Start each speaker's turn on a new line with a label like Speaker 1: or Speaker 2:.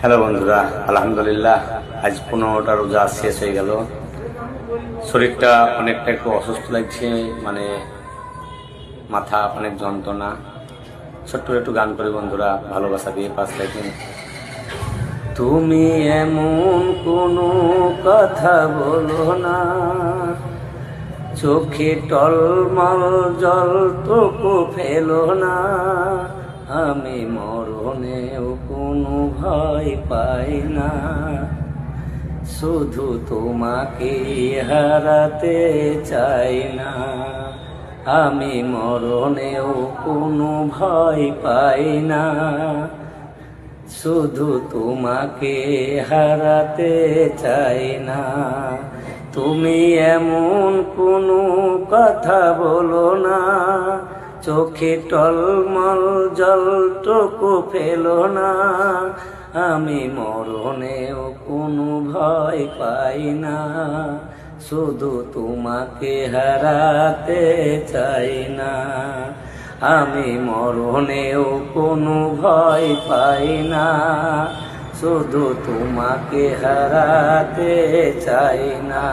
Speaker 1: Hello বন্ধুরা, আলহামদুলিল্লাহ আজ 15টা রোজা শেষ হয়ে গেল। শরীরটা অনেকটা একটু অসুস্থ লাগছে, মানে মাথা অনেক যন্ত্রণা। ছোট্ট একটু গান করে বন্ধুরা, ভালোবাসা দিয়ে পাশ রাখেন। তুমি এমন কোনো কথা বলো না, চোখে টলমল জল টুকু ফেলো না। আমি মরণেও কোনো ভয় পাই না, শুধু তোমাকে হারাতে চাই না। আমি মরণেও কোনো ভয় পাই না, শুধু তোমাকে হারাতে চাই না। তুমি এমন কোনো কথা বলো না, চোখে টলমল জলটুকু ফেলো না। আমি মরণেও কোনো ভয় পাই না, শুধু তোমাকে হারাতে চাই না। আমি মরণেও কোনো ভয় পাই না, শুধু তোমাকে হারাতে চাই না।